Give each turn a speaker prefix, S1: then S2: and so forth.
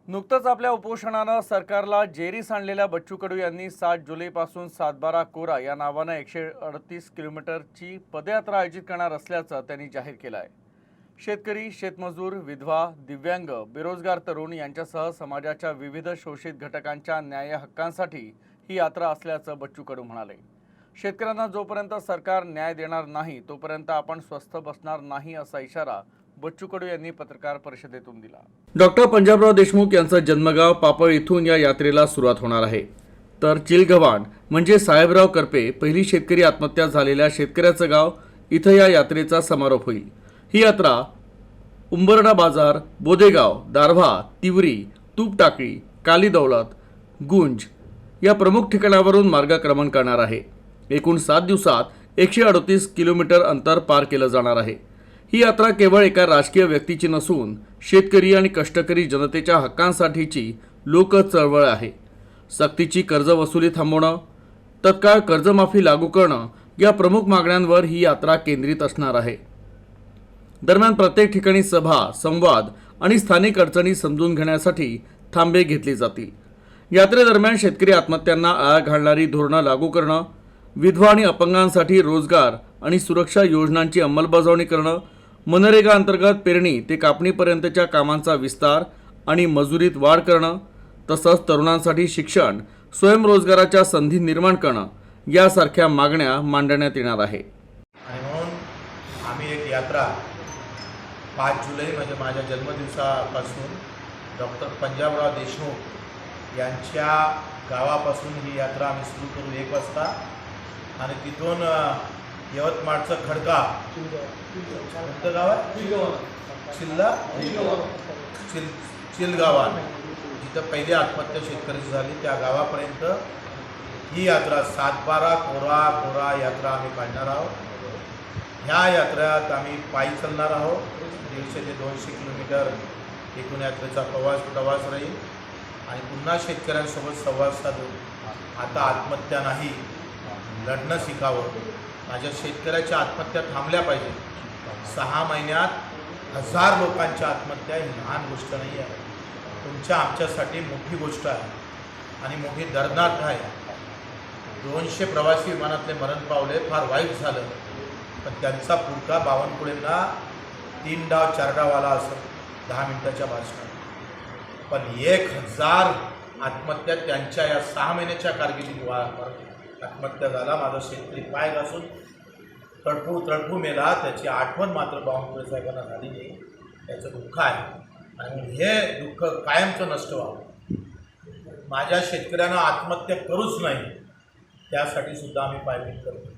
S1: नुकतंच आपल्या उपोषणानं सरकारला जेरीस आणलेल्या बच्चू कडू यांनी 7 जुलैपासून सातबारा कोरा या नावानं 138 किलोमीटरची पदयात्रा आयोजित करणार असल्याचं त्यांनी जाहीर केलं आहे। शेतकरी, शेतमजूर, विधवा, दिव्यांग, बेरोजगार तरुण यांच्यासह समाजाच्या विविध शोषित घटकांच्या न्याय हक्कांसाठी ही यात्रा असल्याचं बच्चू कडू म्हणाले। शेतकऱ्यांना जोपर्यंत सरकार न्याय देणार नाही तोपर्यंत आपण स्वस्थ बसणार नाही असा इशारा बच्चू कडू यांनी पत्रकार परिषदेतून दिला। डॉक्टर पंजाबराव देशमुख यांचं जन्मगाव पापळ इथून या यात्रेला सुरुवात होणार आहे। तर चिलगव्हाण म्हणजे साहेबराव करपे पहिली शेतकरी आत्महत्या झालेल्या शेतकऱ्याचं गाव इथं या यात्रेचा समारोप होईल। ही यात्रा उंबरडा बाजार, बोदेगाव, दारव्हा, तिवरी, तूपटाकळी, काली दौलत, गुंज या प्रमुख ठिकाणावरून मार्गक्रमण करणार आहे। एकूण 7 दिवसात 138 किलोमीटर अंतर पार केलं जाणार आहे। ही यात्रा केवळ एका राजकीय व्यक्तीची नसून शेतकरी आणि कष्टकरी जनतेच्या हक्कांसाठीची लोक चळवळ आहे। सक्तीची कर्जवसुली थांबवणं, तत्काळ कर्जमाफी लागू करणं या प्रमुख मागण्यांवर ही यात्रा केंद्रित असणार आहे। दरम्यान प्रत्येक ठिकाणी सभा, संवाद आणि स्थानिक अडचणी समजून घेण्यासाठी थांबे घेतले जातील। यात्रेदरम्यान शेतकरी आत्महत्यांना आळा घालणारी धोरणं लागू करणं, विधवा आणि अपंगांसाठी रोजगार आणि सुरक्षा योजनांची अंमलबजावणी करणं, मनरेगा अंतर्गत पेरणी ते कापणीपर्यंतच्या कामांचा विस्तार आणि मजुरीत वाढ करणं, तसंच तरुणांसाठी शिक्षण, स्वयंरोजगाराच्या संधी निर्माण करणं यासारख्या मागण्या मांडण्यात येणार आहे।
S2: आणि म्हणून आम्ही एक यात्रा 5 जुलै म्हणजे माझ्या जन्मदिवसापासून डॉक्टर पंजाबराव देशमुख यांच्या गावापासून ही यात्रा आम्ही सुरू करू 1 वाजता आणि तिथून यवतमाळचं खडका कोणतं गाव आहे चिलगावान जिथं पहिली आत्महत्या शेतकऱ्याची झाली त्या गावापर्यंत ही यात्रा सातबारा कोरा यात्रा आम्ही काढणार आहोत। ह्या यात्रेत आम्ही पायी चालणार आहोत। 150 ते 200 किलोमीटर एकूण यात्रेचा प्रवास राहील आणि पुन्हा शेतकऱ्यांसोबत संवाद साधून आता आत्महत्या नाही, लढणं शिकावं। माझ्या शेतकऱ्याच्या आत्महत्या थांबल्या पाहिजे। 6 महिन्यात 1000 लोकांच्या आत्महत्या ही लहान गोष्ट नाही आहे, तुमच्या आमच्यासाठी मोठी गोष्ट आहे आणि मोठी दर्दनाक आहे। 200 प्रवासी विमानातले मरण पावले, फार वाईट झालं, पण त्यांचा पुरका बावनकुळेंना 3 डाव 4 डाव आला असं 10 मिनिटाच्या भाषणात, पण 1000 आत्महत्या त्यांच्या या 6 महिन्याच्या कारकिर्दीत आत्महत्या झाला। माझा शेतकरी पाय घासून तडफू मेला, त्याची आठवण मात्र बावनकुळे साहेबांना झाली नाही, त्याचं दुःख आहे आणि हे दुःख कायमचं नष्ट व्हावं। माझ्या शेतकऱ्यांना आत्महत्या करूच नाही त्यासाठी सुद्धा आम्ही पायपीट करतो।